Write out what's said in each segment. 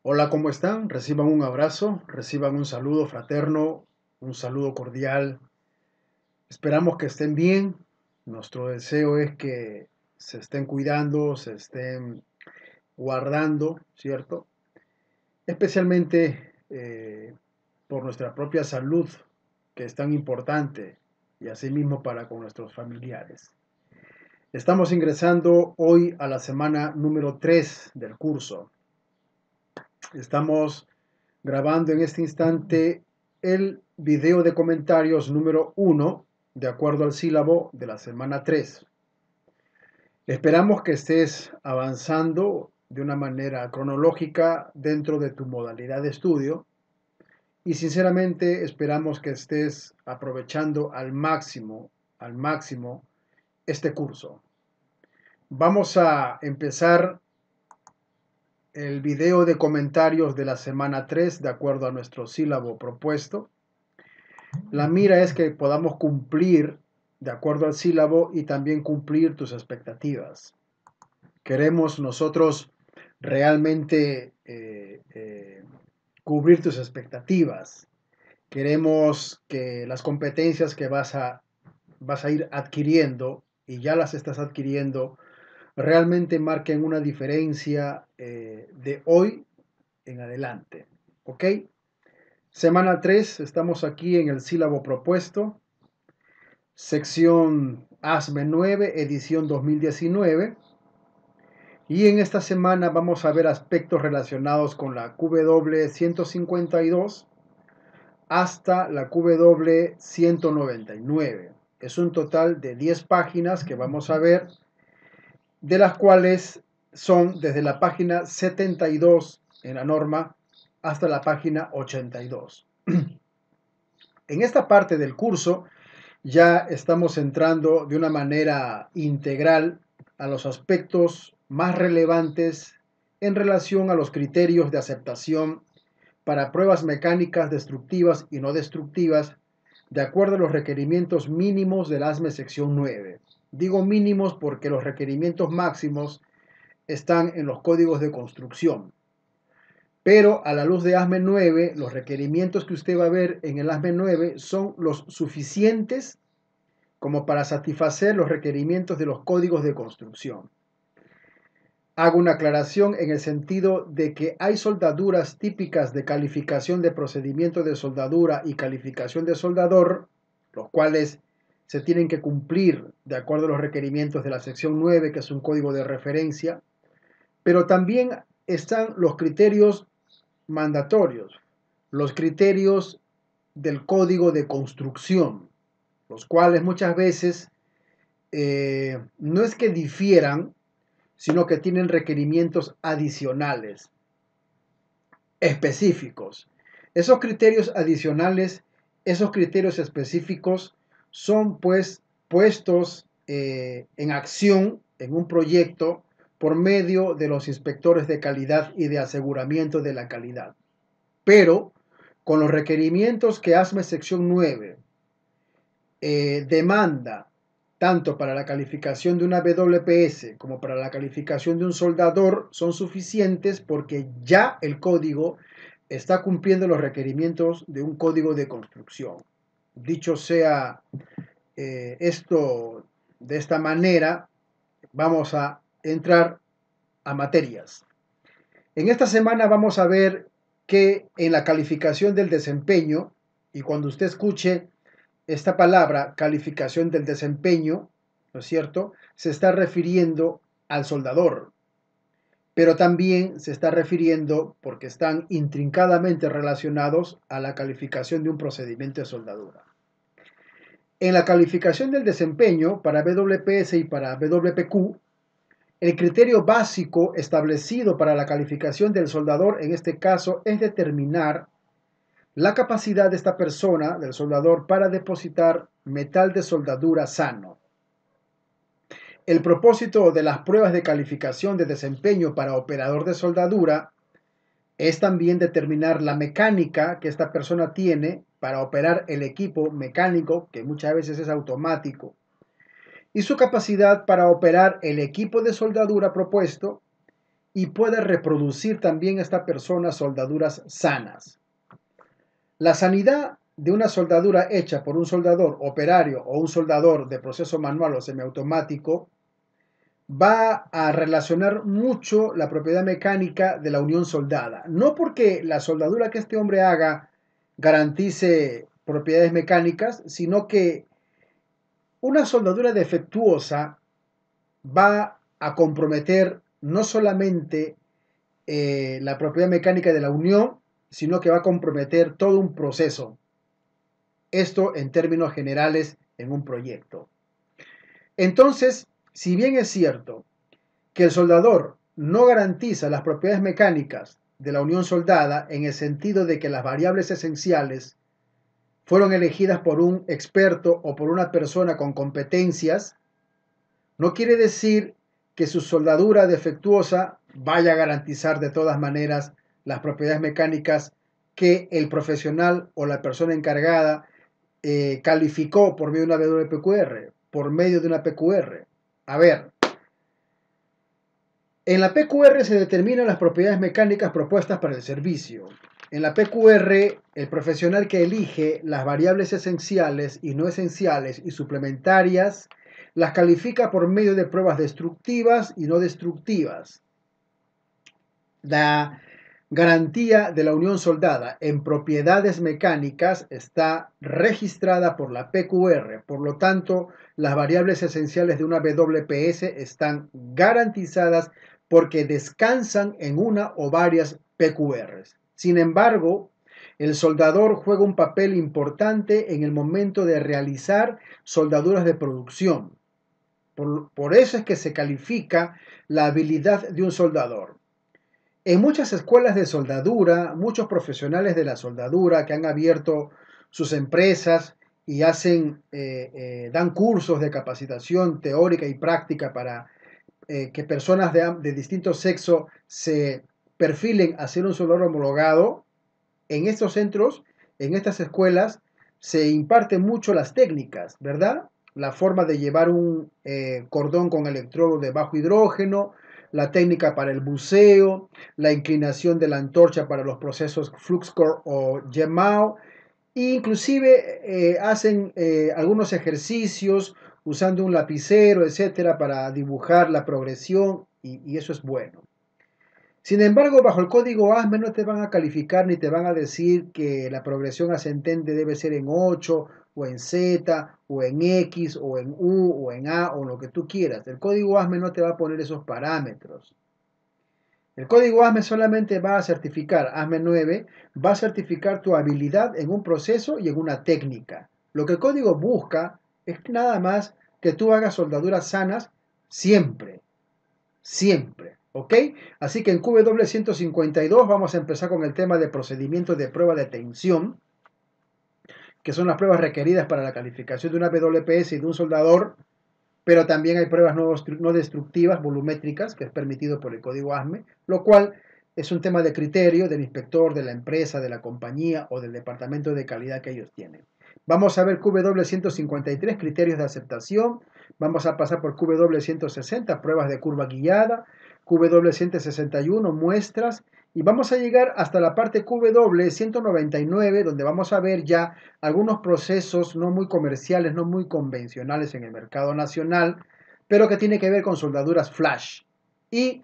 Hola, ¿cómo están? Reciban un abrazo, reciban un saludo fraterno, un saludo cordial. Esperamos que estén bien. Nuestro deseo es que se estén cuidando, se estén guardando, ¿cierto? Especialmente por nuestra propia salud, que es tan importante, y asimismo para con nuestros familiares. Estamos ingresando hoy a la semana número 3 del curso. Estamos grabando en este instante el video de comentarios número 1, de acuerdo al sílabo de la semana 3. Esperamos que estés avanzando de una manera cronológica dentro de tu modalidad de estudio y sinceramente esperamos que estés aprovechando al máximo este curso. Vamos a empezar el video de comentarios de la semana 3 de acuerdo a nuestro sílabo propuesto. La mira es que podamos cumplir de acuerdo al sílabo y también cumplir tus expectativas. Queremos nosotros realmente cubrir tus expectativas. Queremos que las competencias que vas a ir adquiriendo y ya las estás adquiriendo realmente marquen una diferencia de hoy en adelante. ¿Ok? Semana 3, estamos aquí en el sílabo propuesto, sección ASME 9, edición 2019. Y en esta semana vamos a ver aspectos relacionados con la QW 152 hasta la QW 199. Es un total de 10 páginas que vamos a ver, de las cuales son desde la página 72 en la norma hasta la página 82. En esta parte del curso ya estamos entrando de una manera integral a los aspectos más relevantes en relación a los criterios de aceptación para pruebas mecánicas destructivas y no destructivas de acuerdo a los requerimientos mínimos del ASME sección 9. Digo mínimos porque los requerimientos máximos están en los códigos de construcción. Pero a la luz de ASME 9, los requerimientos que usted va a ver en el ASME 9 son los suficientes como para satisfacer los requerimientos de los códigos de construcción. Hago una aclaración en el sentido de que hay soldaduras típicas de calificación de procedimiento de soldadura y calificación de soldador, los cuales se tienen que cumplir de acuerdo a los requerimientos de la sección 9, que es un código de referencia, pero también están los criterios mandatorios, los criterios del código de construcción, los cuales muchas veces no es que difieran, sino que tienen requerimientos adicionales, específicos. Esos criterios adicionales, esos criterios específicos son pues puestos en acción en un proyecto por medio de los inspectores de calidad y de aseguramiento de la calidad. Pero con los requerimientos que ASME sección 9 demanda tanto para la calificación de una WPS como para la calificación de un soldador son suficientes porque ya el código está cumpliendo los requerimientos de un código de construcción. Dicho sea esto de esta manera, vamos a entrar a materias. En esta semana vamos a ver que en la calificación del desempeño, y cuando usted escuche esta palabra, calificación del desempeño, ¿no es cierto?, se está refiriendo al soldador, pero también se está refiriendo, porque están intrincadamente relacionados, a la calificación de un procedimiento de soldadura. En la calificación del desempeño para WPS y para WPQ, el criterio básico establecido para la calificación del soldador en este caso es determinar la capacidad de esta persona, del soldador, para depositar metal de soldadura sano. El propósito de las pruebas de calificación de desempeño para operador de soldadura es también determinar la mecánica que esta persona tiene para operar el equipo mecánico, que muchas veces es automático, y su capacidad para operar el equipo de soldadura propuesto y puede reproducir también esta persona soldaduras sanas. La sanidad de una soldadura hecha por un soldador operario o un soldador de proceso manual o semiautomático va a relacionar mucho la propiedad mecánica de la unión soldada. No porque la soldadura que este hombre haga garantice propiedades mecánicas, sino que una soldadura defectuosa va a comprometer no solamente la propiedad mecánica de la unión, sino que va a comprometer todo un proceso. Esto en términos generales en un proyecto. Entonces, si bien es cierto que el soldador no garantiza las propiedades mecánicas de la unión soldada en el sentido de que las variables esenciales fueron elegidas por un experto o por una persona con competencias, no quiere decir que su soldadura defectuosa vaya a garantizar de todas maneras las propiedades mecánicas que el profesional o la persona encargada calificó por medio de una WPQR, por medio de una PQR. A ver, en la PQR se determinan las propiedades mecánicas propuestas para el servicio. En la PQR, el profesional que elige las variables esenciales y no esenciales y suplementarias las califica por medio de pruebas destructivas y no destructivas. La garantía de la unión soldada en propiedades mecánicas está registrada por la PQR, por lo tanto, las variables esenciales de una WPS están garantizadas porque descansan en una o varias PQRs. Sin embargo, el soldador juega un papel importante en el momento de realizar soldaduras de producción. Por eso es que se califica la habilidad de un soldador. En muchas escuelas de soldadura, muchos profesionales de la soldadura que han abierto sus empresas y dan cursos de capacitación teórica y práctica para que personas de distinto sexo se perfilen a ser un soldador homologado. En estos centros, en estas escuelas, se imparten mucho las técnicas, ¿verdad? La forma de llevar un cordón con electrodo de bajo hidrógeno, la técnica para el buceo, la inclinación de la antorcha para los procesos FluxCore o GEMAO, e inclusive hacen algunos ejercicios usando un lapicero, etcétera, para dibujar la progresión y eso es bueno. Sin embargo, bajo el código ASME no te van a calificar ni te van a decir que la progresión ascendente debe ser en 8 o en Z o en X o en U o en A o lo que tú quieras. El código ASME no te va a poner esos parámetros. El código ASME solamente va a certificar, ASME 9, va a certificar tu habilidad en un proceso y en una técnica. Lo que el código busca es nada más que tú hagas soldaduras sanas siempre, siempre. ¿Ok? Así que en QW152 vamos a empezar con el tema de procedimientos de prueba de tensión, que son las pruebas requeridas para la calificación de una WPS y de un soldador, pero también hay pruebas no destructivas, volumétricas, que es permitido por el código ASME, lo cual es un tema de criterio del inspector, de la empresa, de la compañía o del departamento de calidad que ellos tienen. Vamos a ver QW153, criterios de aceptación. Vamos a pasar por QW160, pruebas de curva guiada. QW161, muestras. Y vamos a llegar hasta la parte QW199, donde vamos a ver ya algunos procesos no muy comerciales, no muy convencionales en el mercado nacional, pero que tiene que ver con soldaduras flash. Y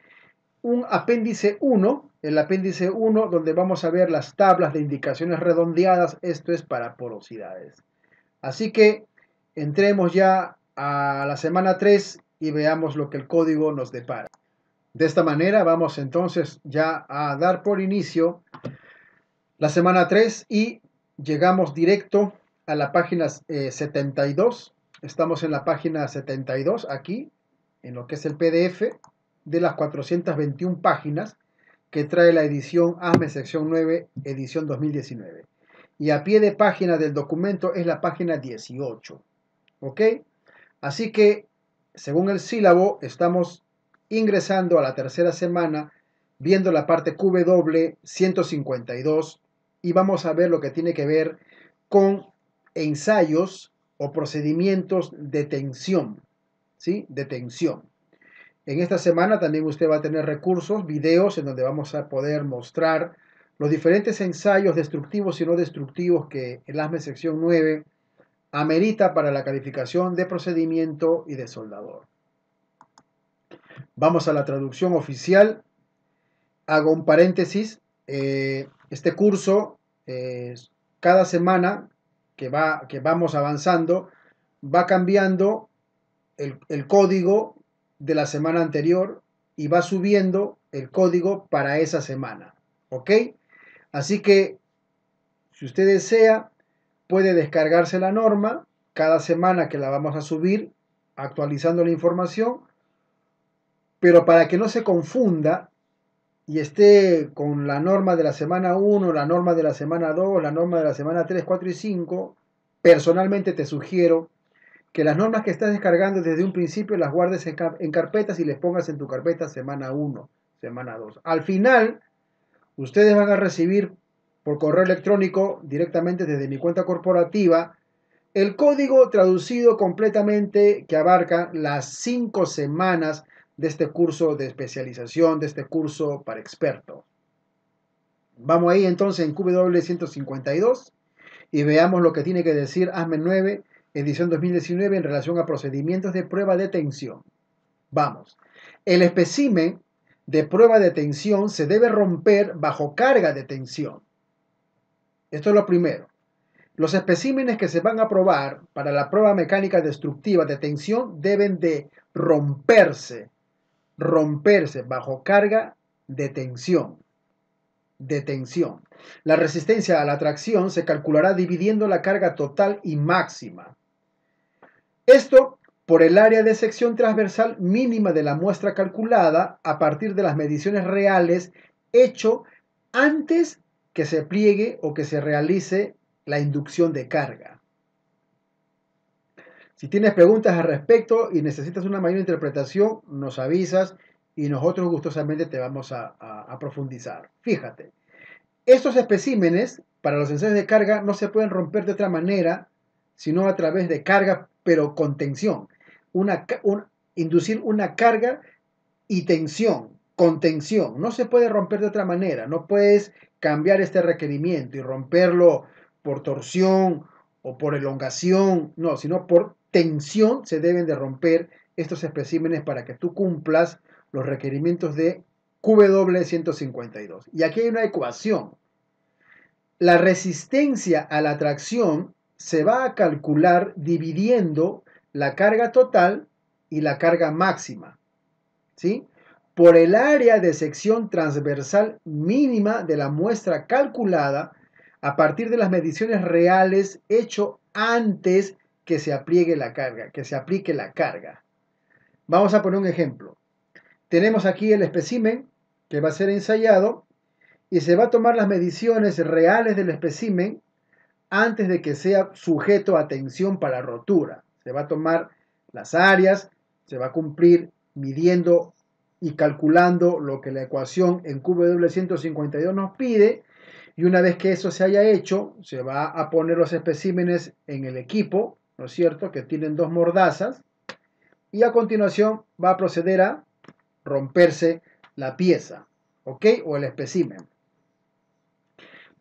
un apéndice 1, el apéndice 1 donde vamos a ver las tablas de indicaciones redondeadas, esto es para porosidades. Así que entremos ya a la semana 3 y veamos lo que el código nos depara. De esta manera vamos entonces ya a dar por inicio la semana 3 y llegamos directo a la página 72. Estamos en la página 72 aquí, en lo que es el PDF de las 421 páginas que trae la edición ASME sección 9, edición 2019. Y a pie de página del documento es la página 18. ¿Ok? Así que, según el sílabo, estamos ingresando a la tercera semana, viendo la parte QW 152 y vamos a ver lo que tiene que ver con ensayos o procedimientos de tensión, ¿sí? De tensión. En esta semana también usted va a tener recursos, videos en donde vamos a poder mostrar los diferentes ensayos destructivos y no destructivos que el ASME sección 9 amerita para la calificación de procedimiento y de soldador. Vamos a la traducción oficial. Hago un paréntesis. Este curso, cada semana que vamos avanzando, va cambiando el código de la semana anterior y va subiendo el código para esa semana. ¿Ok? Así que, si usted desea, puede descargarse la norma cada semana que la vamos a subir, actualizando la información, pero para que no se confunda y esté con la norma de la semana 1, la norma de la semana 2, la norma de la semana 3, 4 y 5, personalmente te sugiero que las normas que estás descargando desde un principio las guardes en carpetas y les pongas en tu carpeta semana 1, semana 2. Al final, ustedes van a recibir por correo electrónico directamente desde mi cuenta corporativa el código traducido completamente que abarca las 5 semanas de este curso de especialización, de este curso para expertos. Vamos ahí entonces en QW152 y veamos lo que tiene que decir ASME 9, edición 2019 en relación a procedimientos de prueba de tensión. Vamos. El espécimen de prueba de tensión se debe romper bajo carga de tensión. Esto es lo primero. Los especímenes que se van a probar para la prueba mecánica destructiva de tensión deben de romperse bajo carga de tensión. La resistencia a la tracción se calculará dividiendo la carga total y máxima. Esto por el área de sección transversal mínima de la muestra calculada a partir de las mediciones reales hecho antes que se pliegue o que se realice la inducción de carga. Si tienes preguntas al respecto y necesitas una mayor interpretación, nos avisas y nosotros gustosamente te vamos a profundizar. Fíjate, estos especímenes para los ensayos de carga no se pueden romper de otra manera, sino a través de carga, pero con tensión. Inducir una carga y tensión, con tensión. No se puede romper de otra manera. No puedes cambiar este requerimiento y romperlo por torsión o por elongación. No, sino por tensión se deben de romper estos especímenes para que tú cumplas los requerimientos de QW152. Y aquí hay una ecuación. La resistencia a la tracción se va a calcular dividiendo la carga total y la carga máxima, ¿sí? Por el área de sección transversal mínima de la muestra calculada a partir de las mediciones reales hecho antes que se aplique la carga, Vamos a poner un ejemplo. Tenemos aquí el espécimen que va a ser ensayado y se va a tomar las mediciones reales del espécimen antes de que sea sujeto a tensión para rotura. Se va a tomar las áreas, se va a cumplir midiendo y calculando lo que la ecuación en QW152 nos pide, y una vez que eso se haya hecho, se va a poner los especímenes en el equipo, ¿no es cierto?, que tienen 2 mordazas, y a continuación va a proceder a romperse la pieza, ¿ok?, o el espécimen.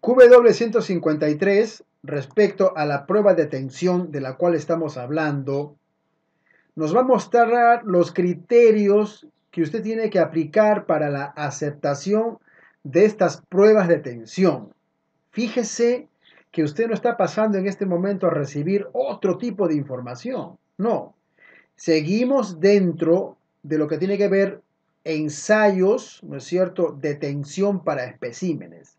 QW153, respecto a la prueba de tensión de la cual estamos hablando, nos va a mostrar los criterios que usted tiene que aplicar para la aceptación de estas pruebas de tensión. Fíjese que usted no está pasando en este momento a recibir otro tipo de información. No. Seguimos dentro de lo que tiene que ver ensayos, ¿no es cierto?, de tensión para especímenes.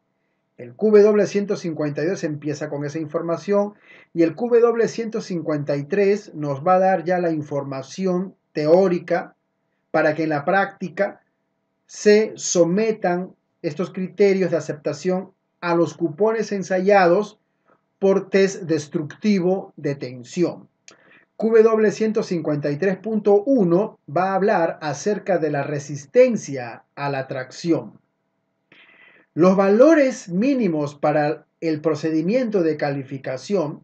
El QW152 empieza con esa información y el QW153 nos va a dar ya la información teórica para que en la práctica se sometan estos criterios de aceptación a los cupones ensayados por test destructivo de tensión. QW153.1 va a hablar acerca de la resistencia a la tracción. Los valores mínimos para el procedimiento de calificación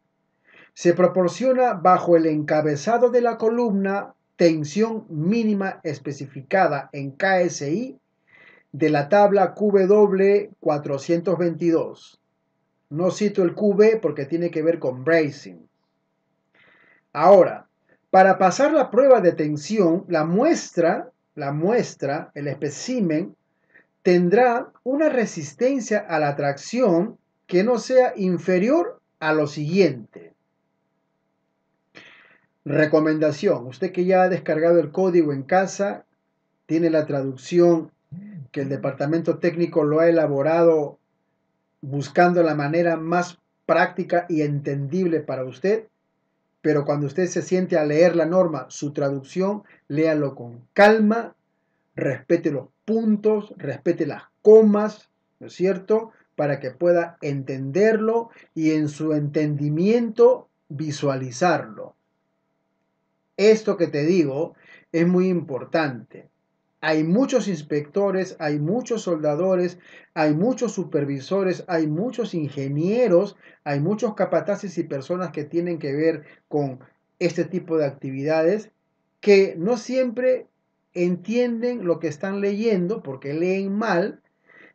se proporciona bajo el encabezado de la columna tensión mínima especificada en KSI de la tabla QW 422. No cito el QB porque tiene que ver con bracing. Ahora, para pasar la prueba de tensión, la muestra, el espécimen, tendrá una resistencia a la tracción que no sea inferior a lo siguiente. Recomendación: usted que ya ha descargado el código en casa, tiene la traducción que el departamento técnico lo ha elaborado buscando la manera más práctica y entendible para usted, pero cuando usted se siente a leer la norma, su traducción, léalo con calma, respete los puntos, respete las comas, ¿no es cierto?, para que pueda entenderlo y en su entendimiento visualizarlo. Esto que te digo es muy importante. Hay muchos inspectores, hay muchos soldadores, hay muchos supervisores, hay muchos ingenieros, hay muchos capataces y personas que tienen que ver con este tipo de actividades que no siempre entienden lo que están leyendo porque leen mal,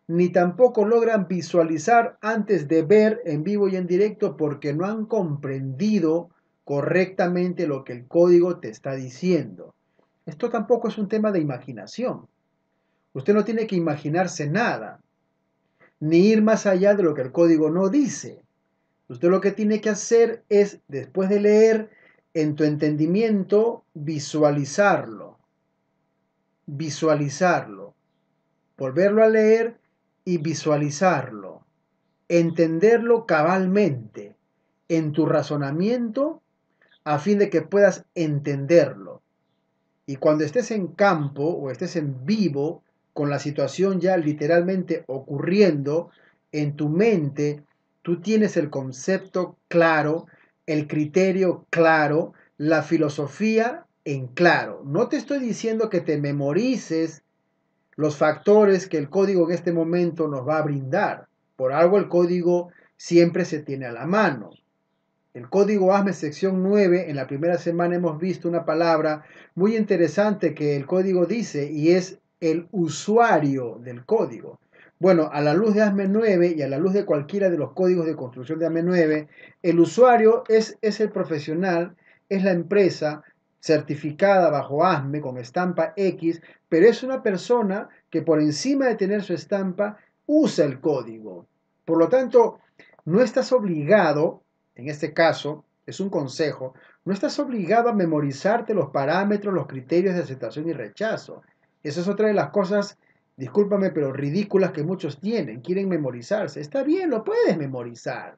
ni tampoco logran visualizar antes de ver en vivo y en directo porque no han comprendido correctamente lo que el código te está diciendo. Esto tampoco es un tema de imaginación. Usted no tiene que imaginarse nada, ni ir más allá de lo que el código no dice. Usted lo que tiene que hacer es, después de leer, en tu entendimiento, visualizarlo, volverlo a leer y visualizarlo, entenderlo cabalmente en tu razonamiento a fin de que puedas entenderlo. Y cuando estés en campo o estés en vivo, con la situación ya literalmente ocurriendo en tu mente, tú tienes el concepto claro, el criterio claro, la filosofía en claro. No te estoy diciendo que te memorices los factores que el código en este momento nos va a brindar. Por algo el código siempre se tiene a la mano. El código ASME sección 9, en la primera semana hemos visto una palabra muy interesante que el código dice y es el usuario del código. Bueno, a la luz de ASME 9 y a la luz de cualquiera de los códigos de construcción de ASME 9, el usuario es el profesional, es la empresa certificada bajo ASME con estampa X, pero es una persona que por encima de tener su estampa usa el código. Por lo tanto, no estás obligado, en este caso, es un consejo, no estás obligado a memorizarte los parámetros, los criterios de aceptación y rechazo. Esa es otra de las cosas, discúlpame, pero ridículas que muchos tienen, quieren memorizarse. Está bien, lo puedes memorizar.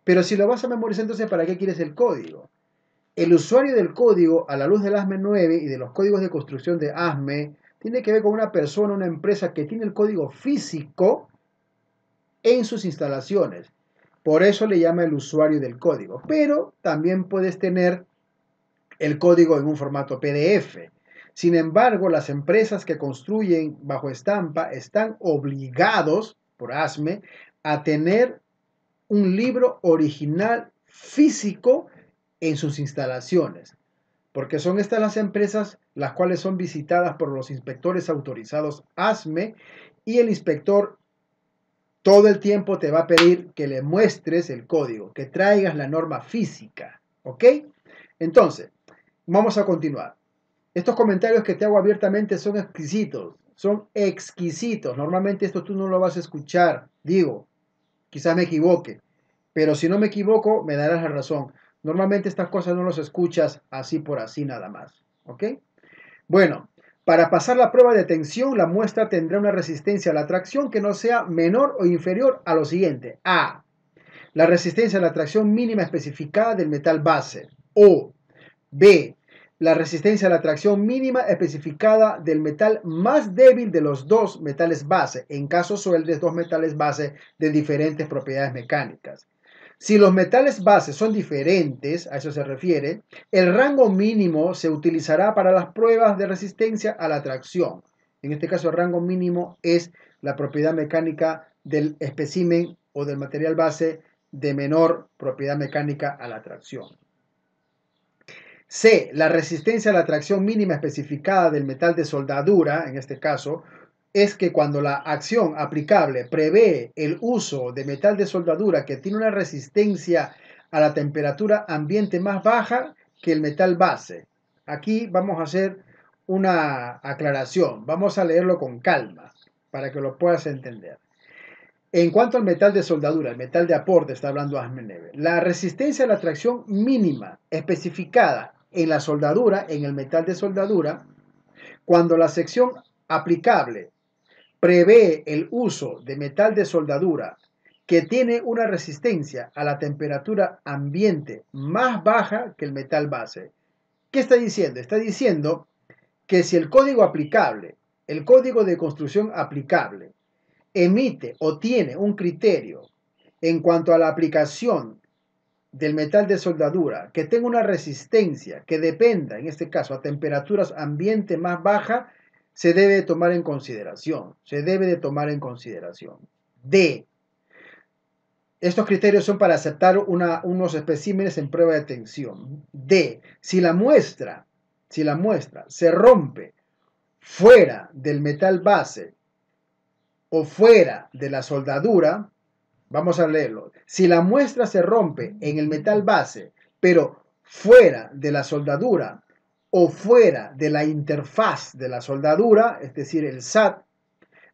Pero si lo vas a memorizar, entonces ¿para qué quieres el código? El usuario del código, a la luz del ASME 9 y de los códigos de construcción de ASME, tiene que ver con una persona, una empresa que tiene el código físico en sus instalaciones. Por eso le llama el usuario del código. Pero también puedes tener el código en un formato PDF. Sin embargo, las empresas que construyen bajo estampa están obligados, por ASME, a tener un libro original físico en sus instalaciones. Porque son estas las empresas las cuales son visitadas por los inspectores autorizados ASME y el inspector todo el tiempo te va a pedir que le muestres el código, que traigas la norma física, ¿ok? Entonces, vamos a continuar. Estos comentarios que te hago abiertamente son exquisitos, son exquisitos. Normalmente esto tú no lo vas a escuchar, digo, quizás me equivoque, pero si no me equivoco, me darás la razón. Normalmente estas cosas no las escuchas así por así nada más, ¿ok? Bueno, para pasar la prueba de tensión, la muestra tendrá una resistencia a la tracción que no sea menor o inferior a lo siguiente. A. La resistencia a la tracción mínima especificada del metal base. O. B. La resistencia a la tracción mínima especificada del metal más débil de los dos metales base, en caso sueldes dos metales base de diferentes propiedades mecánicas. Si los metales base son diferentes, a eso se refiere, el rango mínimo se utilizará para las pruebas de resistencia a la tracción. En este caso, el rango mínimo es la propiedad mecánica del espécimen o del material base de menor propiedad mecánica a la tracción. C, la resistencia a la tracción mínima especificada del metal de soldadura, en este caso, es que cuando la acción aplicable prevé el uso de metal de soldadura que tiene una resistencia a la temperatura ambiente más baja que el metal base. Aquí vamos a hacer una aclaración, vamos a leerlo con calma para que lo puedas entender. En cuanto al metal de soldadura, el metal de aporte, está hablando Asmeneve, la resistencia a la tracción mínima especificada en la soldadura, en el metal de soldadura, cuando la sección aplicable prevé el uso de metal de soldadura que tiene una resistencia a la temperatura ambiente más baja que el metal base. ¿Qué está diciendo? Está diciendo que si el código aplicable, el código de construcción aplicable, emite o tiene un criterio en cuanto a la aplicación del metal de soldadura que tenga una resistencia que dependa, en este caso, a temperaturas ambiente más baja, se debe de tomar en consideración. Se debe de tomar en consideración. D. Estos criterios son para aceptar unos especímenes en prueba de tensión. D. Si la muestra se rompe fuera del metal base o fuera de la soldadura, vamos a leerlo. Si la muestra se rompe en el metal base, pero fuera de la soldadura o fuera de la interfaz de la soldadura, es decir, el SAT,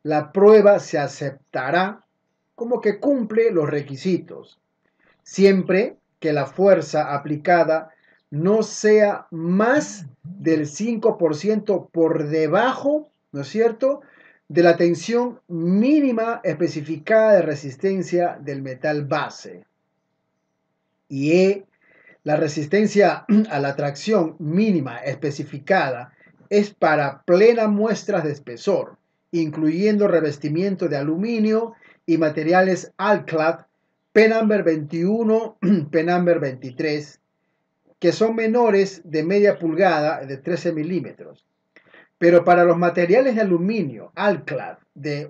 la prueba se aceptará como que cumple los requisitos, siempre que la fuerza aplicada no sea más del 5% por debajo, ¿no es cierto?, de la tensión mínima especificada de resistencia del metal base. Y E, la resistencia a la tracción mínima especificada es para plenas muestras de espesor, incluyendo revestimiento de aluminio y materiales Alclad, Penamber 21, Penamber 23, que son menores de media pulgada, de 13 milímetros. Pero para los materiales de aluminio Alclad de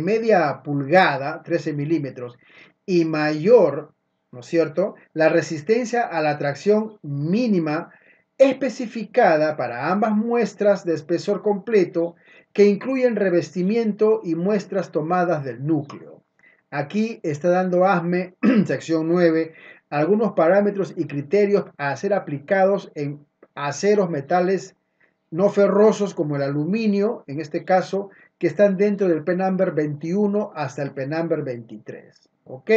media pulgada, 13 milímetros, y mayor, ¿no es cierto?, la resistencia a la tracción mínima especificada para ambas muestras de espesor completo que incluyen revestimiento y muestras tomadas del núcleo. Aquí está dando ASME, sección 9, algunos parámetros y criterios a ser aplicados en aceros, metales no ferrosos como el aluminio, en este caso, que están dentro del Penamber 21 hasta el Penamber 23. ¿Ok?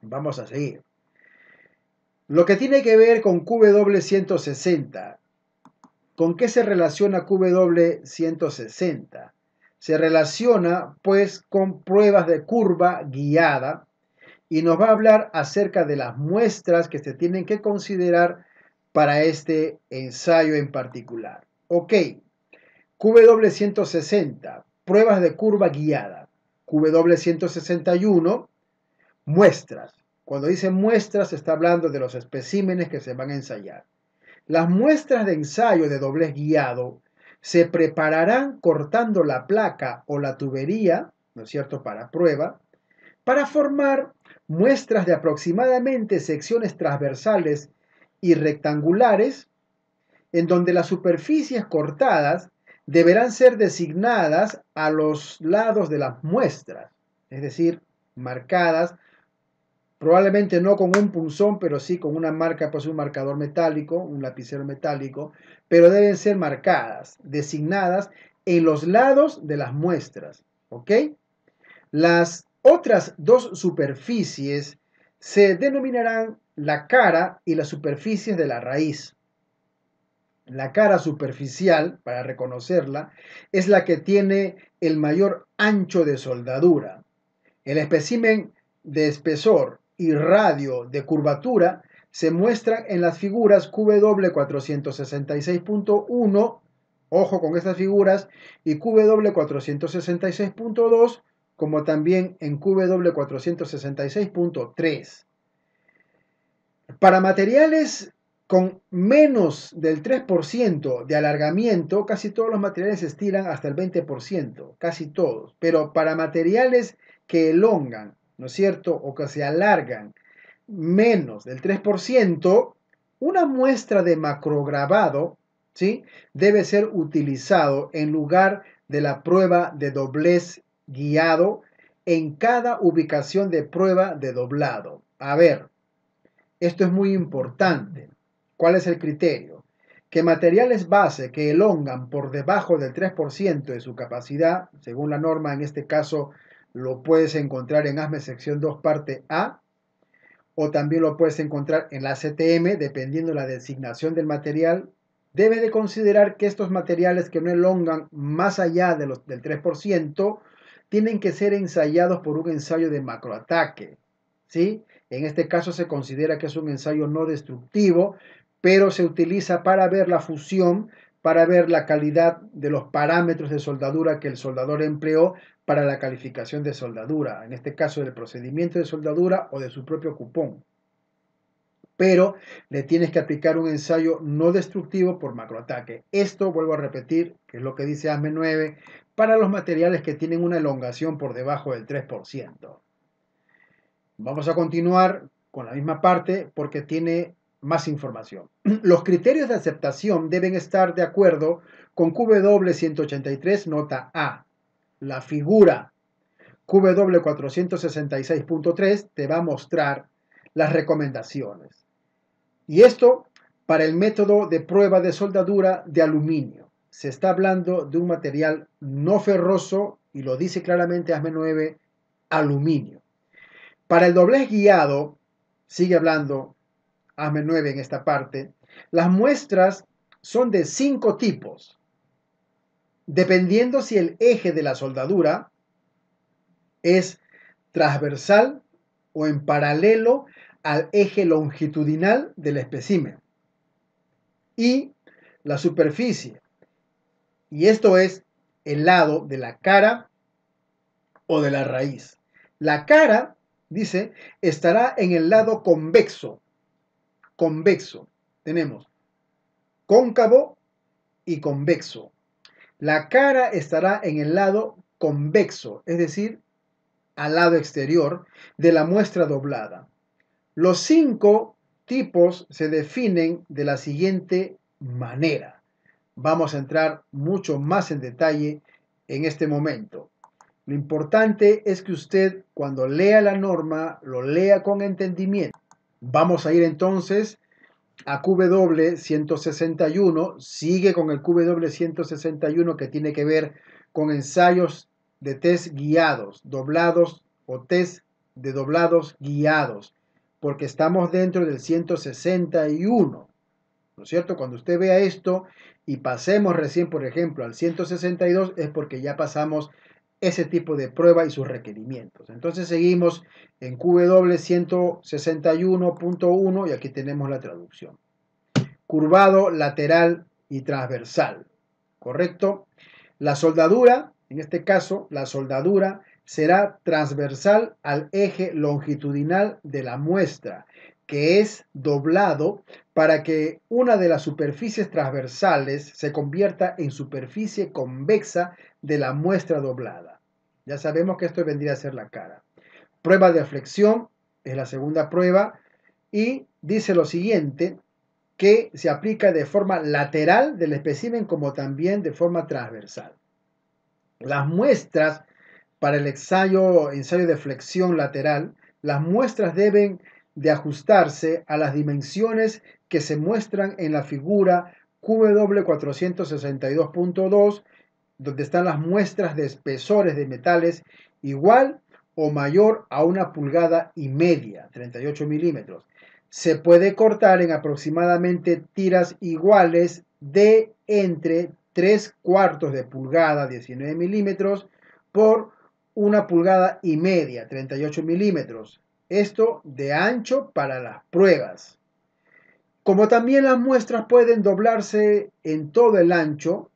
Vamos a seguir. Lo que tiene que ver con QW160. ¿Con qué se relaciona QW160? Se relaciona pues con pruebas de curva guiada y nos va a hablar acerca de las muestras que se tienen que considerar para este ensayo en particular. Ok, QW160, pruebas de curva guiada. QW161, muestras. Cuando dice muestras, se está hablando de los especímenes que se van a ensayar. Las muestras de ensayo de doblez guiado se prepararán cortando la placa o la tubería, ¿no es cierto?, para prueba, para formar muestras de aproximadamente secciones transversales y rectangulares, en donde las superficies cortadas deberán ser designadas a los lados de las muestras, es decir, marcadas, probablemente no con un punzón, pero sí con una marca, pues un marcador metálico, un lapicero metálico, pero deben ser marcadas, designadas en los lados de las muestras, ¿ok? Las otras dos superficies se denominarán la cara y las superficies de la raíz. La cara superficial, para reconocerla, es la que tiene el mayor ancho de soldadura. El espécimen de espesor y radio de curvatura se muestran en las figuras QW466.1, ojo con estas figuras, y QW466.2, como también en QW466.3. Para materiales con menos del 3% de alargamiento, casi todos los materiales se estiran hasta el 20%, casi todos. Pero para materiales que elongan, ¿no es cierto?, o que se alargan menos del 3%, Una muestra de macrograbado, ¿sí?, debe ser utilizado en lugar de la prueba de doblez guiado en cada ubicación de prueba de doblado. A ver, esto es muy importante. ¿Cuál es el criterio? Que materiales base que elongan por debajo del 3% de su capacidad, según la norma, en este caso lo puedes encontrar en ASME sección 2 parte A, o también lo puedes encontrar en la CTM, dependiendo de la designación del material. Debes de considerar que estos materiales que no elongan más allá de del 3% tienen que ser ensayados por un ensayo de macroataque, ¿sí? En este caso se considera que es un ensayo no destructivo, pero se utiliza para ver la fusión, para ver la calidad de los parámetros de soldadura que el soldador empleó para la calificación de soldadura, en este caso del procedimiento de soldadura o de su propio cupón. Pero le tienes que aplicar un ensayo no destructivo por macroataque. Esto, vuelvo a repetir, que es lo que dice ASME 9, para los materiales que tienen una elongación por debajo del 3%. Vamos a continuar con la misma parte porque tiene más información. Los criterios de aceptación deben estar de acuerdo con QW 183 nota A. La figura QW 466.3 te va a mostrar las recomendaciones. Y esto para el método de prueba de soldadura de aluminio. Se está hablando de un material no ferroso y lo dice claramente ASME 9, aluminio. Para el doblez guiado, sigue hablando ASME 9 en esta parte, las muestras son de 5 tipos, dependiendo si el eje de la soldadura es transversal o en paralelo al eje longitudinal del espécimen y la superficie. Y esto es el lado de la cara o de la raíz. La cara, dice, estará en el lado convexo. Convexo. Tenemos cóncavo y convexo. La cara estará en el lado convexo, es decir, al lado exterior de la muestra doblada. Los 5 tipos se definen de la siguiente manera. Vamos a entrar mucho más en detalle en este momento. Lo importante es que usted, cuando lea la norma, lo lea con entendimiento. Vamos a ir entonces a QW 161, sigue con el QW 161 que tiene que ver con ensayos de test guiados, doblados o test de doblados guiados, porque estamos dentro del 161, ¿no es cierto? Cuando usted vea esto y pasemos recién, por ejemplo, al 162, es porque ya pasamos ese tipo de prueba y sus requerimientos. Entonces seguimos en QW 161.1 y aquí tenemos la traducción. Curvado, lateral y transversal, ¿correcto? La soldadura, en este caso, la soldadura será transversal al eje longitudinal de la muestra, que es doblado para que una de las superficies transversales se convierta en superficie convexa de la muestra doblada. Ya sabemos que esto vendría a ser la cara. Prueba de flexión es la segunda prueba y dice lo siguiente, que se aplica de forma lateral del espécimen como también de forma transversal. Las muestras para el ensayo de flexión lateral, las muestras deben de ajustarse a las dimensiones que se muestran en la figura QW 462.2, donde están las muestras de espesores de metales igual o mayor a 1,5 pulgadas, 38 milímetros. Se puede cortar en aproximadamente tiras iguales de entre 3/4 de pulgada, 19 milímetros, por 1,5 pulgadas, 38 milímetros. Esto de ancho para las pruebas. Como también las muestras pueden doblarse en todo el ancho,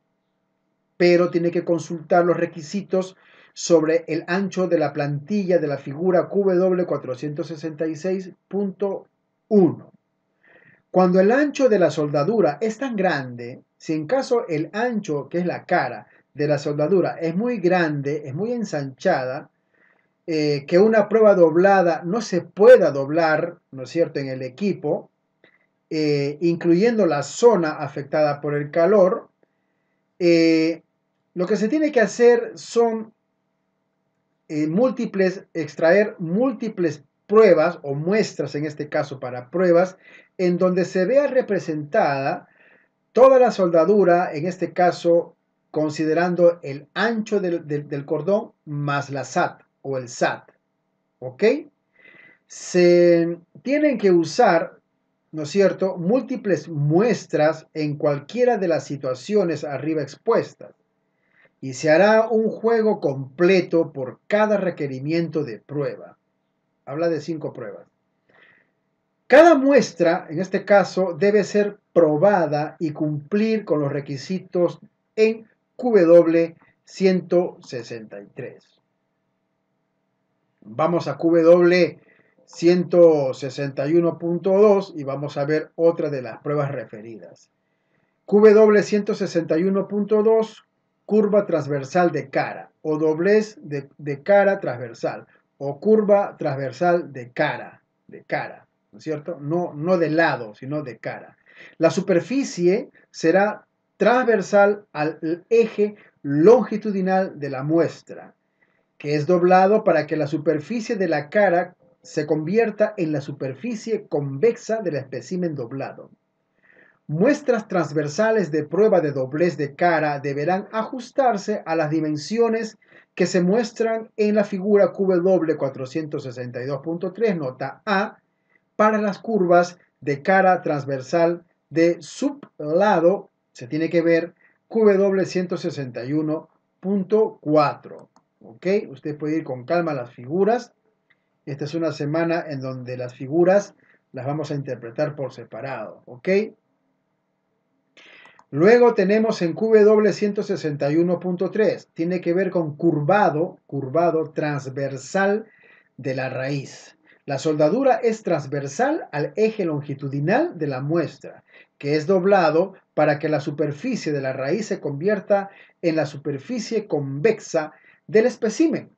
pero tiene que consultar los requisitos sobre el ancho de la plantilla de la figura QW 466.1. Cuando el ancho de la soldadura es tan grande, si en caso el ancho, que es la cara de la soldadura, es muy grande, es muy ensanchada, que una prueba doblada no se pueda doblar, ¿no es cierto?, en el equipo, incluyendo la zona afectada por el calor, lo que se tiene que hacer son extraer múltiples pruebas o muestras, en este caso para pruebas, en donde se vea representada toda la soldadura, en este caso considerando el ancho del cordón más la SAT o el SAT. ¿Ok? Se tienen que usar, ¿no es cierto?, múltiples muestras en cualquiera de las situaciones arriba expuestas. Y se hará un juego completo por cada requerimiento de prueba. Habla de 5 pruebas. Cada muestra, en este caso, debe ser probada y cumplir con los requisitos en QW 163. Vamos a QW 161.2 y vamos a ver otra de las pruebas referidas. QW 161.2, curva transversal de cara o doblez de cara transversal o curva transversal de cara, ¿no es cierto? No de lado, sino de cara. La superficie será transversal al eje longitudinal de la muestra, que es doblado para que la superficie de la cara se convierta en la superficie convexa del espécimen doblado. Muestras transversales de prueba de doblez de cara deberán ajustarse a las dimensiones que se muestran en la figura QW 462.3, nota A, para las curvas de cara transversal de sublado. Se tiene que ver QW 161.4. ¿Ok? Usted puede ir con calma a las figuras. Esta es una semana en donde las figuras las vamos a interpretar por separado. ¿Ok? Luego tenemos en QW 161.3, tiene que ver con curvado transversal de la raíz. La soldadura es transversal al eje longitudinal de la muestra, que es doblado para que la superficie de la raíz se convierta en la superficie convexa del espécimen.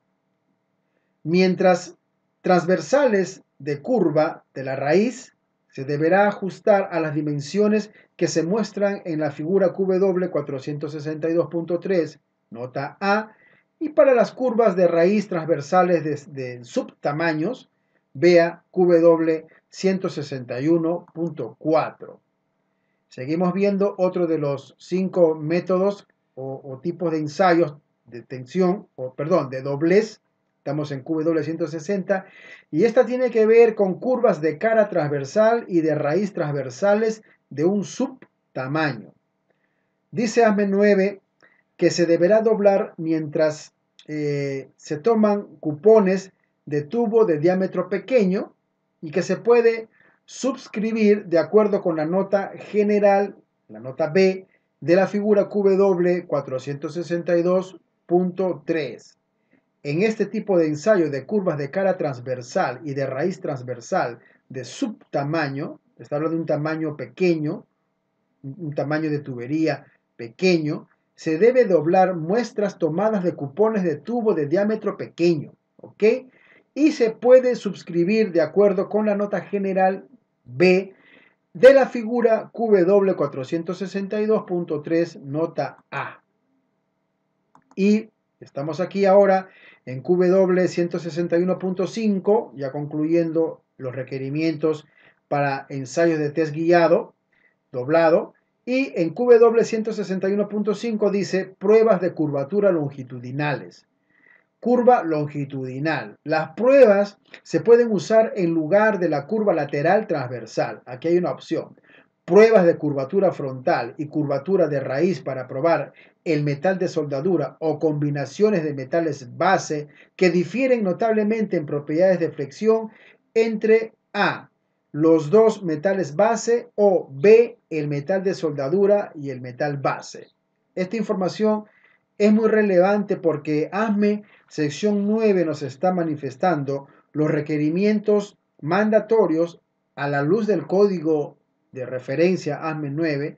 Mientras transversales de curva de la raíz se deberá ajustar a las dimensiones que se muestran en la figura QW 462.3, nota A, y para las curvas de raíz transversales de subtamaños, vea QW 161.4. Seguimos viendo otro de los 5 métodos o tipos de ensayos de tensión, de doblez. Estamos en QW 160 y esta tiene que ver con curvas de cara transversal y de raíz transversales de un subtamaño. Dice ASME 9 que se deberá doblar mientras se toman cupones de tubo de diámetro pequeño y que se puede subscribir de acuerdo con la nota general, la nota B, de la figura QW 462.3. En este tipo de ensayo de curvas de cara transversal y de raíz transversal de subtamaño, está hablando de un tamaño pequeño, un tamaño de tubería pequeño, se debe doblar muestras tomadas de cupones de tubo de diámetro pequeño, ¿ok? Y se puede suscribir de acuerdo con la nota general B de la figura QW 462.3, nota A. Y estamos aquí ahora en QW 161.5, ya concluyendo los requerimientos para ensayos de test guiado, doblado, y en QW 161.5 dice pruebas de curvatura longitudinales. Curva longitudinal. Las pruebas se pueden usar en lugar de la curva lateral transversal. Aquí hay una opción. Pruebas de curvatura frontal y curvatura de raíz para probar el metal de soldadura o combinaciones de metales base que difieren notablemente en propiedades de flexión entre A, los dos metales base o B, el metal de soldadura y el metal base. Esta información es muy relevante porque ASME sección 9 nos está manifestando los requerimientos mandatorios a la luz del código de referencia ASME 9,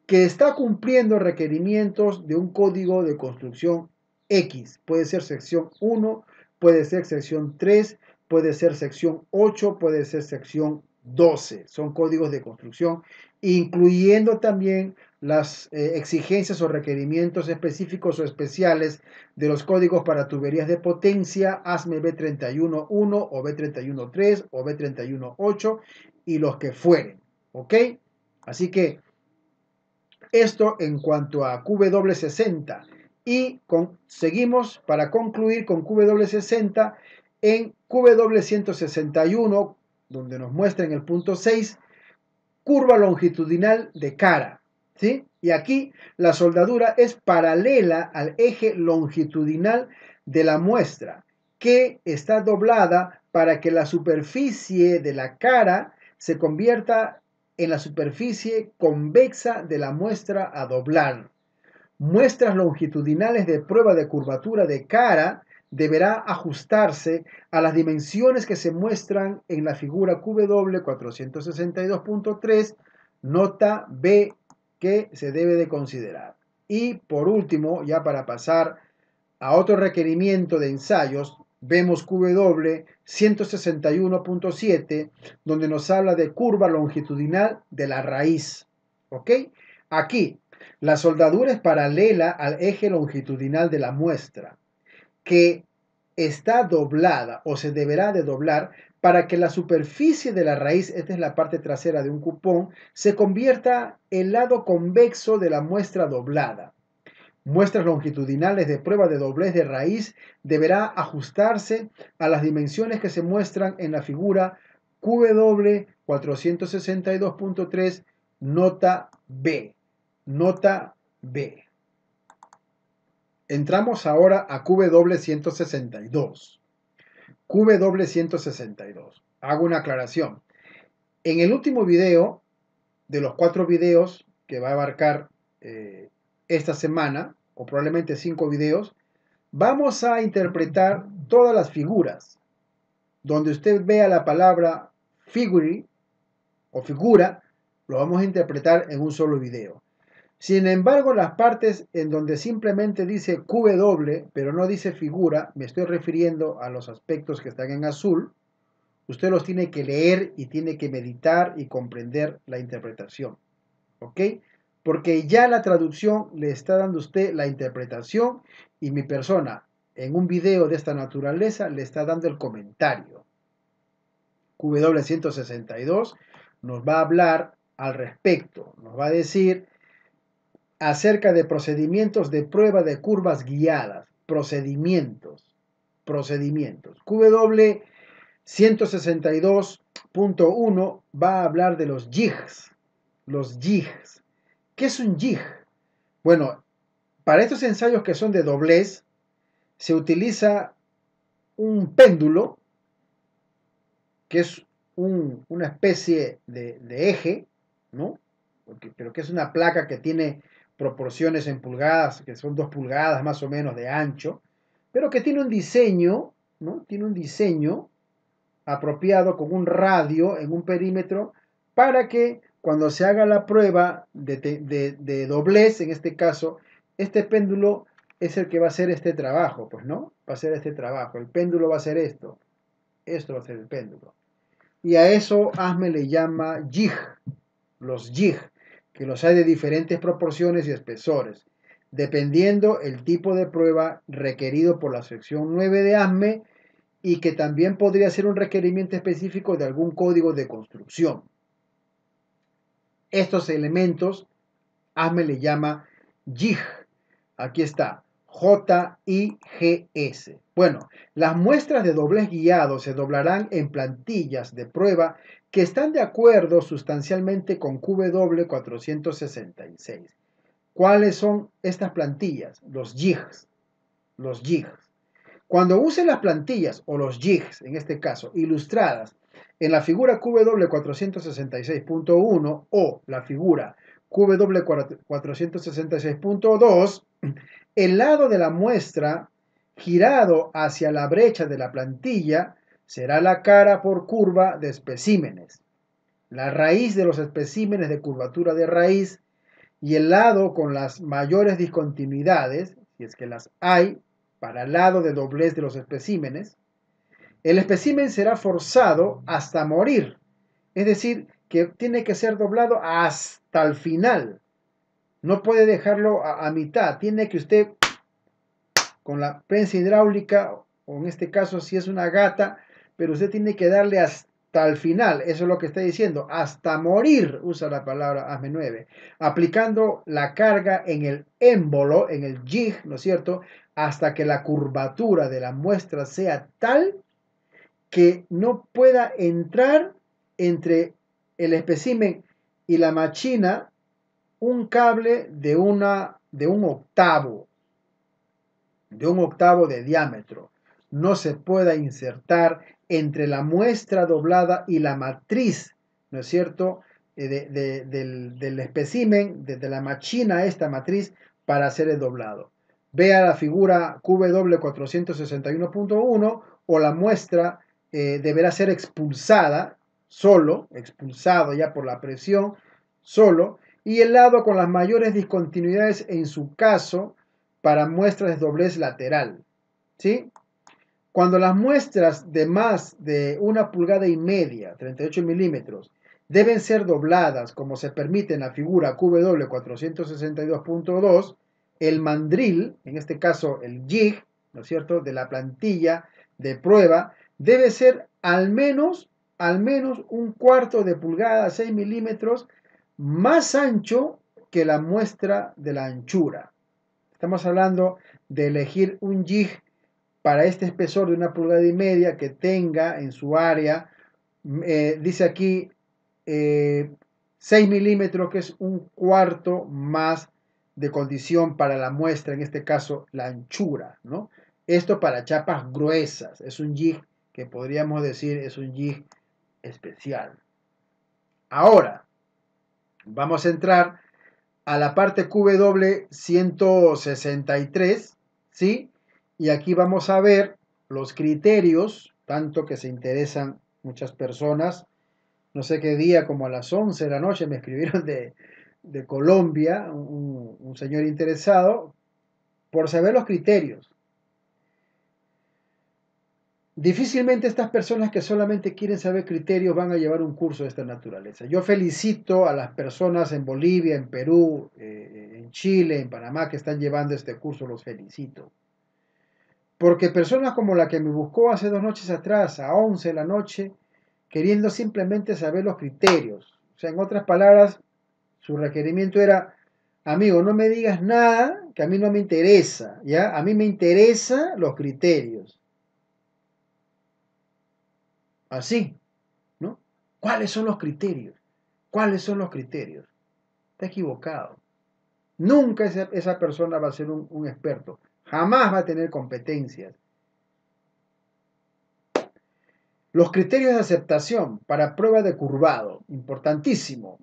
que está cumpliendo requerimientos de un código de construcción X. Puede ser sección 1, puede ser sección 3, puede ser sección 8, puede ser sección 12. Son códigos de construcción, incluyendo también las exigencias o requerimientos específicos o especiales de los códigos para tuberías de potencia ASME B311 o B313 o B318 y los que fueren. ¿Ok? Así que esto en cuanto a QW60. Y seguimos para concluir con QW60 en QW161, donde nos muestra en el punto 6, curva longitudinal de cara. ¿Sí? Y aquí la soldadura es paralela al eje longitudinal de la muestra, que está doblada para que la superficie de la cara se convierta en la superficie convexa de la muestra a doblar. Muestras longitudinales de prueba de curvatura de cara deberá ajustarse a las dimensiones que se muestran en la figura QW 462.3, nota B, que se debe de considerar. Y por último, ya para pasar a otro requerimiento de ensayos, vemos QW 161.7, donde nos habla de curva longitudinal de la raíz. ¿Ok? Aquí, la soldadura es paralela al eje longitudinal de la muestra, que está doblada o se deberá de doblar para que la superficie de la raíz, esta es la parte trasera de un cupón, se convierta en el lado convexo de la muestra doblada. Muestras longitudinales de prueba de doblez de raíz deberá ajustarse a las dimensiones que se muestran en la figura QW 462.3, nota B. Nota B. Entramos ahora a QW162. QW162. Hago una aclaración. En el último video, de los 4 videos que va a abarcar esta semana, o probablemente 5 videos, vamos a interpretar todas las figuras. Donde usted vea la palabra figure o figura, lo vamos a interpretar en un solo video. Sin embargo, las partes en donde simplemente dice QW, pero no dice figura, me estoy refiriendo a los aspectos que están en azul, usted los tiene que leer y tiene que meditar y comprender la interpretación. ¿Ok? Porque ya la traducción le está dando a usted la interpretación y mi persona en un video de esta naturaleza le está dando el comentario. QW162 nos va a hablar al respecto, nos va a decir acerca de procedimientos de prueba de curvas guiadas, procedimientos. QW 162.1 va a hablar de los jigs. Los jigs. ¿Qué es un jig? Bueno, para estos ensayos que son de doblez, se utiliza un péndulo, que es una especie de eje, ¿no? Pero que es una placa que tiene proporciones en pulgadas, que son 2 pulgadas más o menos de ancho, pero que tiene un diseño, ¿no? Tiene un diseño apropiado con un radio en un perímetro para que cuando se haga la prueba de doblez, en este caso, este péndulo es el que va a hacer este trabajo, pues no, va a hacer este trabajo, el péndulo va a hacer esto va a ser el péndulo. Y a eso ASME le llama jig, los jig, que los hay de diferentes proporciones y espesores, dependiendo el tipo de prueba requerido por la sección 9 de ASME y que también podría ser un requerimiento específico de algún código de construcción. Estos elementos ASME le llama jig. Aquí está, JIGS. Bueno, las muestras de doblez guiado se doblarán en plantillas de prueba que están de acuerdo sustancialmente con QW 466. ¿Cuáles son estas plantillas? Los jigs. Los jigs. Cuando use las plantillas o los jigs, en este caso, ilustradas en la figura QW 466.1 o la figura QW 466.2, el lado de la muestra girado hacia la brecha de la plantilla será la cara por curva de especímenes, la raíz de los especímenes de curvatura de raíz y el lado con las mayores discontinuidades, si es que las hay, para el lado de doblez de los especímenes. El espécimen será forzado hasta morir Es decir, que tiene que ser doblado hasta el final. No puede dejarlo a mitad. Tiene que usted, con la prensa hidráulica, o en este caso si es una gata, pero usted tiene que darle hasta el final. Eso es lo que está diciendo. Hasta morir, usa la palabra ASME 9. Aplicando la carga en el émbolo, en el jig, ¿no es cierto? Hasta que la curvatura de la muestra sea tal que no pueda entrar entre el espécimen y la machina un cable de un octavo de diámetro. No se pueda insertar entre la muestra doblada y la matriz, ¿no es cierto? Del espécimen, de la machina esta matriz, para hacer el doblado. Vea la figura QW461.1 o la muestra deberá ser expulsada solo, expulsado ya por la presión solo, y el lado con las mayores discontinuidades en su caso para muestras de doblez lateral. ¿Sí? Cuando las muestras de más de 1,5 pulgadas, 38 milímetros, deben ser dobladas como se permite en la figura QW462.2, el mandril, en este caso el jig, ¿no es cierto?, de la plantilla de prueba, debe ser al menos 1/4 de pulgada, 6 milímetros, más ancho que la muestra de la anchura. Estamos hablando de elegir un jig para este espesor de 1,5 pulgadas que tenga en su área, dice aquí 6 milímetros, que es 1/4 más de condición para la muestra, en este caso la anchura, ¿no? Esto para chapas gruesas, es un jig que podríamos decir es un jig especial. Ahora, vamos a entrar a la parte QW163, ¿sí? Y aquí vamos a ver los criterios, tanto que se interesan muchas personas. No sé qué día, como a las 11 de la noche, me escribieron de Colombia, un señor interesado, por saber los criterios. Difícilmente estas personas que solamente quieren saber criterios van a llevar un curso de esta naturaleza. Yo felicito a las personas en Bolivia, en Perú, en Chile, en Panamá que están llevando este curso, los felicito. Porque personas como la que me buscó hace 2 noches atrás, a 11 de la noche, queriendo simplemente saber los criterios. O sea, en otras palabras, su requerimiento era: amigo, no me digas nada que a mí no me interesa, ¿ya? A mí me interesan los criterios. Así, ¿no? ¿Cuáles son los criterios? ¿Cuáles son los criterios? Está equivocado. Nunca esa persona va a ser un experto. Jamás va a tener competencias. Los criterios de aceptación para prueba de curvado, importantísimo.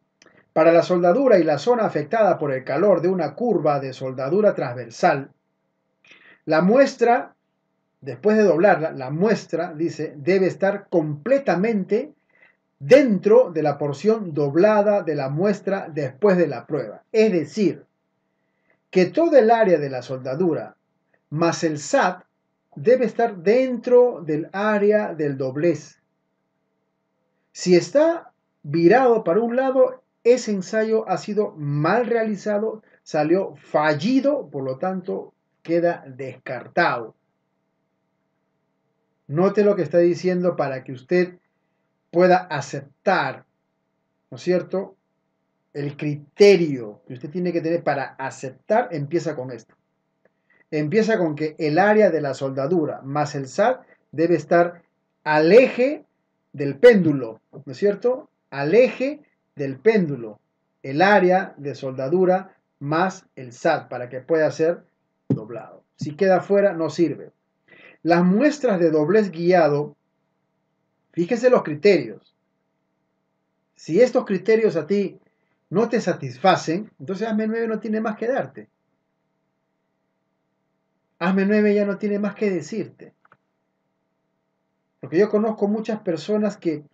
Para la soldadura y la zona afectada por el calor de una curva de soldadura transversal, la muestra, después de doblarla, la muestra, dice, debe estar completamente dentro de la porción doblada de la muestra después de la prueba. Es decir, que todo el área de la soldadura más el SAT debe estar dentro del área del doblez. Si está virado para un lado, ese ensayo ha sido mal realizado, salió fallido, por lo tanto queda descartado. Note lo que está diciendo para que usted pueda aceptar, ¿no es cierto? El criterio que usted tiene que tener para aceptar empieza con esto. Empieza con que el área de la soldadura más el SAT debe estar al eje del péndulo, ¿no es cierto? Al eje del péndulo, el área de soldadura más el SAT para que pueda ser doblado. Si queda fuera, no sirve. Las muestras de doblez guiado, fíjese los criterios. Si estos criterios a ti no te satisfacen, entonces ASME 9 no tiene más que darte. ASME 9 ya no tiene más que decirte. Porque yo conozco muchas personas que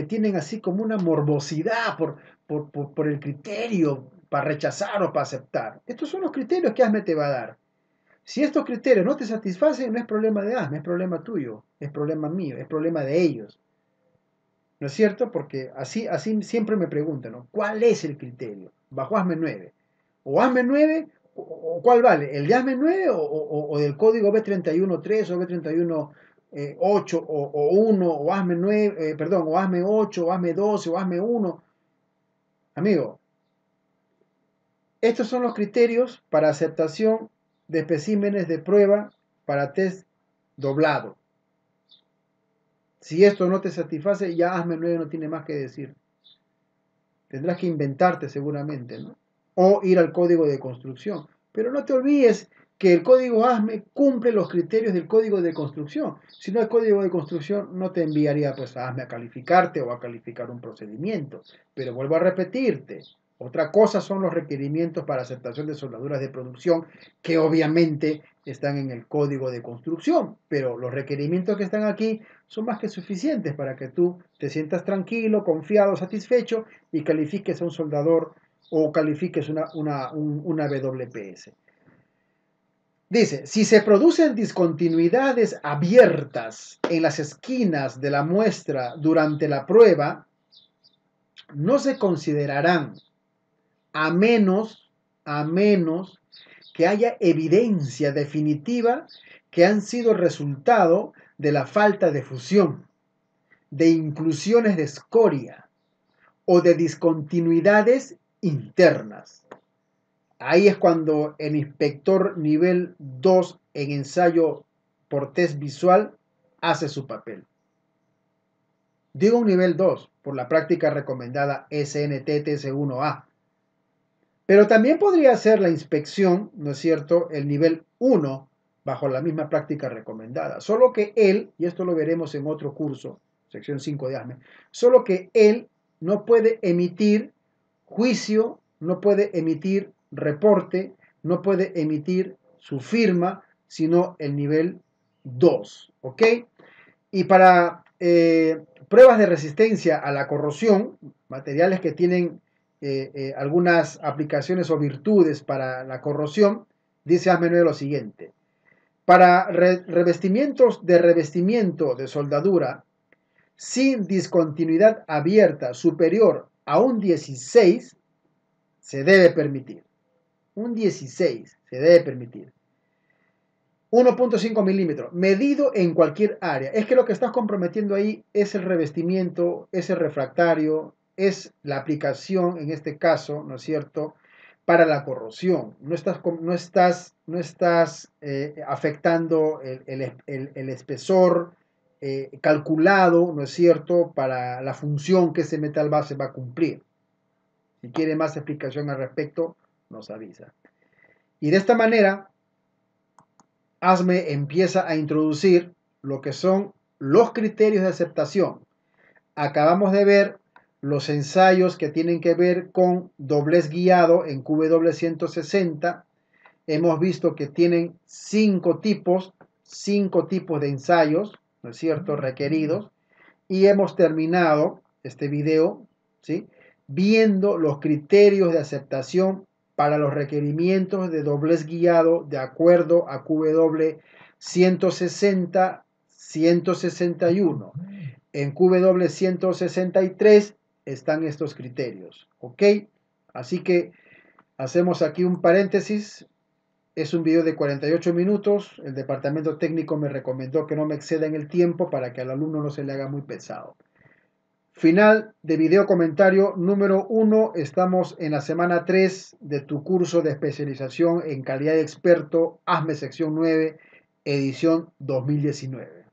tienen así como una morbosidad por el criterio, para rechazar o para aceptar. Estos son los criterios que ASME te va a dar. Si estos criterios no te satisfacen, no es problema de ASME, es problema tuyo, es problema mío, es problema de ellos. ¿No es cierto? Porque así siempre me preguntan, ¿no? ¿Cuál es el criterio? Bajo ASME 9. O ASME 9, o ¿cuál vale? ¿El de ASME 9 o del código B31.3 o B31.8 o 1 o ASME 9, perdón, o ASME 8 o ASME 12 o ASME 1? Amigo, estos son los criterios para aceptación de especímenes de prueba para test doblado. Si esto no te satisface, ya ASME 9 no tiene más que decir. Tendrás que inventarte seguramente, ¿no? O ir al código de construcción. Pero no te olvides que el código ASME cumple los criterios del código de construcción. Si no hay código de construcción, no te enviaría pues a ASME a calificarte o a calificar un procedimiento. Pero vuelvo a repetirte, otra cosa son los requerimientos para aceptación de soldaduras de producción, que obviamente están en el código de construcción, pero los requerimientos que están aquí son más que suficientes para que tú te sientas tranquilo, confiado, satisfecho y califiques a un soldador o califiques una WPS. Dice, si se producen discontinuidades abiertas en las esquinas de la muestra durante la prueba, no se considerarán a menos que haya evidencia definitiva que han sido resultado de la falta de fusión, de inclusiones de escoria o de discontinuidades internas. Ahí es cuando el inspector nivel 2 en ensayo por test visual hace su papel. Digo un nivel 2 por la práctica recomendada SNTTS1A. Pero también podría ser la inspección, ¿no es cierto?, el nivel 1 bajo la misma práctica recomendada. Solo que él, y esto lo veremos en otro curso, sección 5 de ASME, solo que él no puede emitir juicio, no puede emitir reporte, no puede emitir su firma, sino el nivel 2, ¿ok? Y para pruebas de resistencia a la corrosión, materiales que tienen algunas aplicaciones o virtudes para la corrosión, dice ASME 9 lo siguiente. Para revestimientos de revestimiento de soldadura sin discontinuidad abierta superior a un 16, se debe permitir. Un 16 se debe permitir. 1.5 milímetros, medido en cualquier área. Es que lo que estás comprometiendo ahí es el revestimiento, es el refractario, es la aplicación, en este caso, ¿no es cierto?, para la corrosión. No estás afectando el espesor calculado, ¿no es cierto?, para la función que ese metal base va a cumplir. Si quiere más explicación al respecto, nos avisa. Y de esta manera, ASME empieza a introducir lo que son los criterios de aceptación. Acabamos de ver los ensayos que tienen que ver con doblez guiado en QW160. Hemos visto que tienen 5 tipos de ensayos, ¿no es cierto?, requeridos. Y hemos terminado este video, ¿sí?, viendo los criterios de aceptación para los requerimientos de doblez guiado de acuerdo a QW 160, 161. En QW 163 están estos criterios, ¿ok? Así que hacemos aquí un paréntesis. Es un video de 48 minutos. El departamento técnico me recomendó que no me exceda en el tiempo para que al alumno no se le haga muy pesado. Final de video comentario número 1. Estamos en la semana 3 de tu curso de especialización en calidad de experto, ASME sección 9, edición 2019.